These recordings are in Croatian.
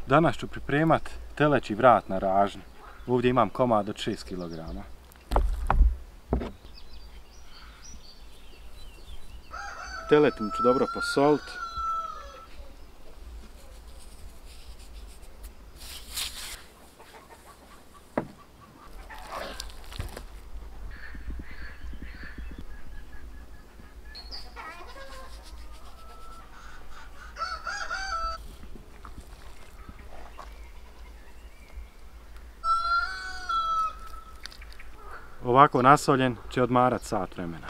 Danas ću pripremat teleći vrat na ražnju. Ovdje imam komad od 6 kg. Teletinu ću dobro posolit. Ovako nasoljen će odmarat sat vremena.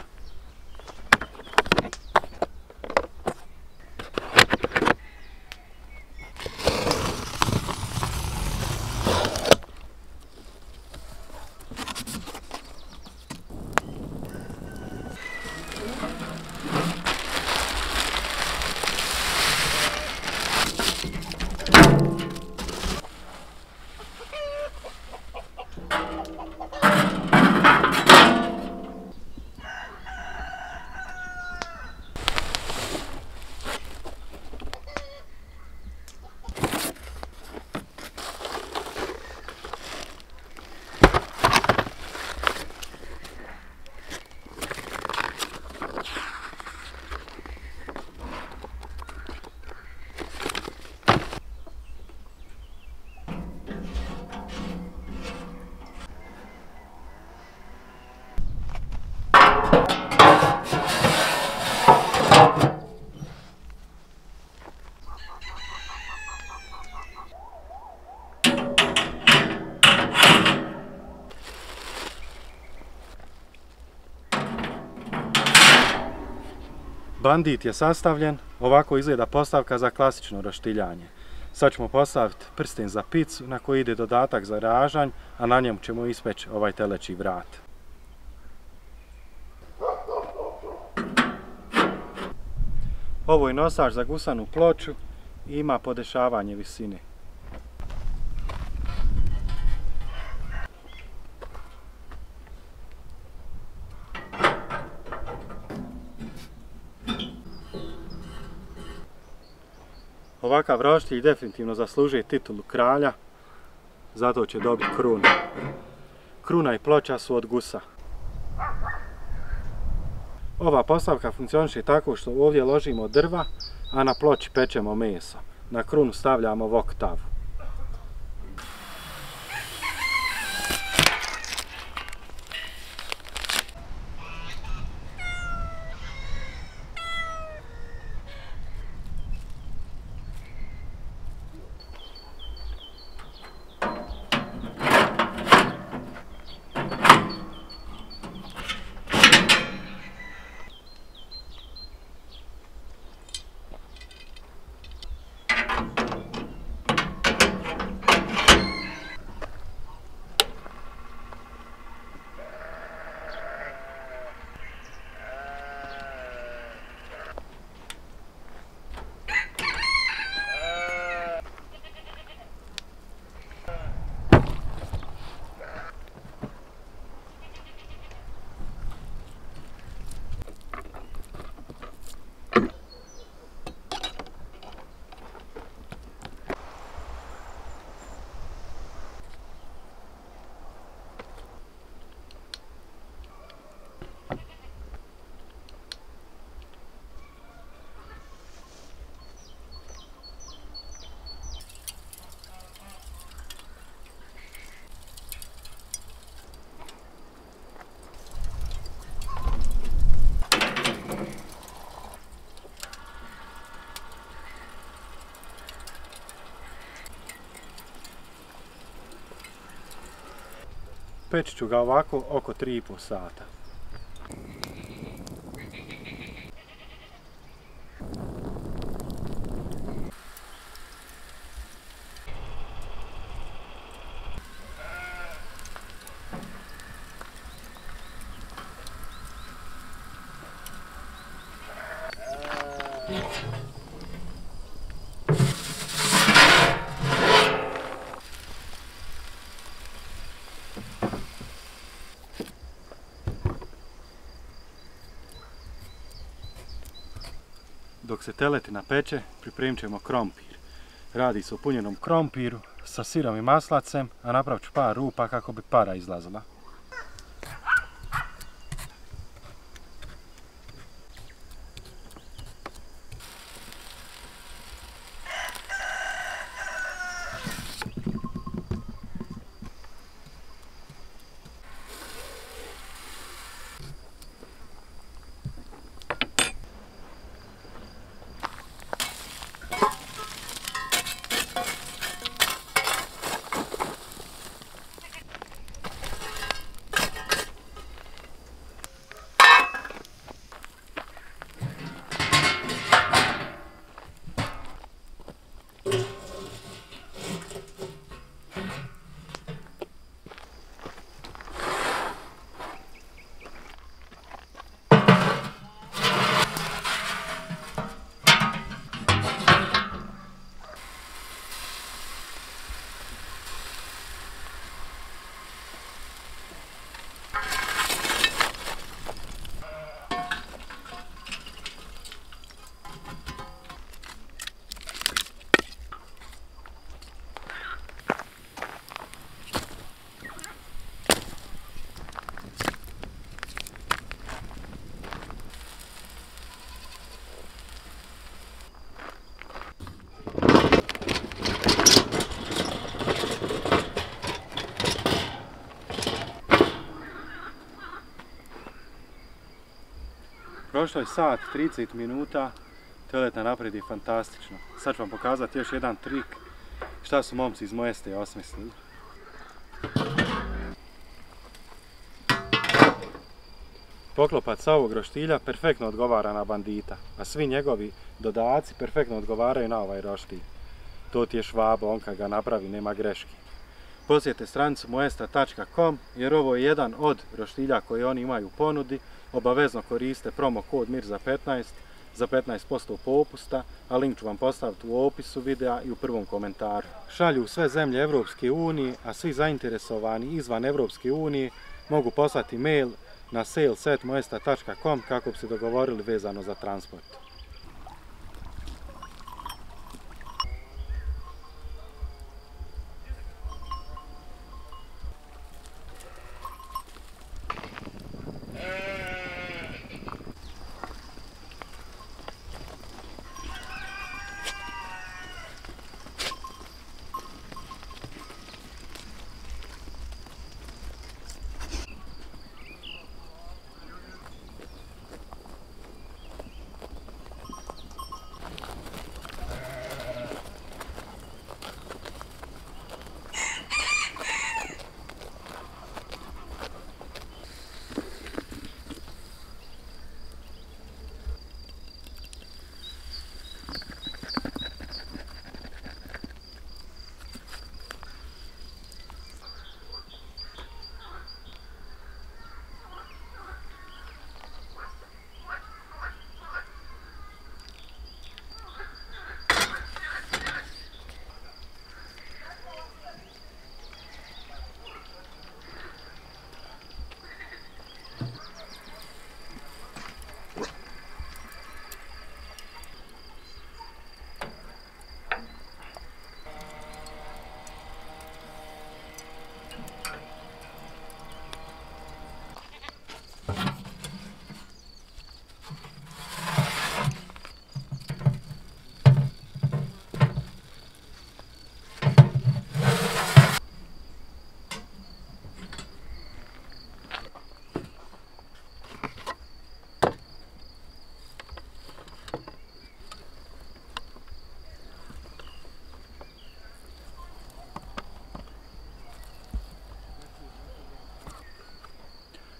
Bandit je sastavljen, ovako izgleda postavka za klasično roštiljanje. Sad ćemo postaviti prsten za picu na koji ide dodatak za ražanj, a na njemu ćemo ispeći ovaj teleći vrat. Ovo je nosač za gusanu ploču i ima podešavanje visine. Ovakav roštilj definitivno zaslužuje titulu kralja, zato će dobiti krunu. Kruna i ploča su od gusa. Ova postavka funkcioniše tako što ovdje ložimo drva, a na ploči pečemo meso. Na krunu stavljamo wok tavu. Peći ću ga ovako oko 3,5 sata. Dok se teletina peče, pripremit ćemo krompir. Radi se o punjenom krompiru sa sirom i maslacem, a napravit ću par rupa kako bi para izlazila. Prošlo je sat 30 minuta, telet naprijed je fantastično. Sad ću vam pokazati još jedan trik šta su momci iz Moeste osmislili. Poklopac sa ovog roštilja perfektno odgovara na bandita, a svi njegovi dodaci perfektno odgovaraju na ovaj roštilj. To ti je Švabo, on kad ga napravi nema greške. Posjetite stranicu moesta.com jer ovo je jedan od roštilja koje oni imaju u ponudi. Obavezno koriste promo kod MIRZA15 za 15% popusta, a link ću vam postaviti u opisu videa i u prvom komentaru. Šalju sve zemlje Evropske unije, a svi zainteresovani izvan Evropske unije mogu poslati mail na sales@moesta.com kako bi se dogovorili vezano za transport.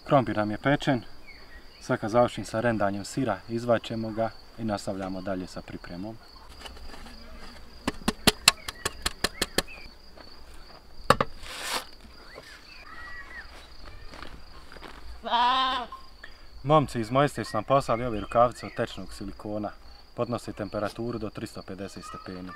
Krompir nam je pečen, sad kad završim sa rendanjem sira, izvaćemo ga i nastavljamo dalje sa pripremom. Momci iz Moeste su nam poslali ove rukavice od tečnog silikona. Podnose temperaturu do 350 stepeni.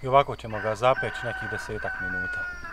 i ovako ćemo ga zapeći nekih 10 minuta.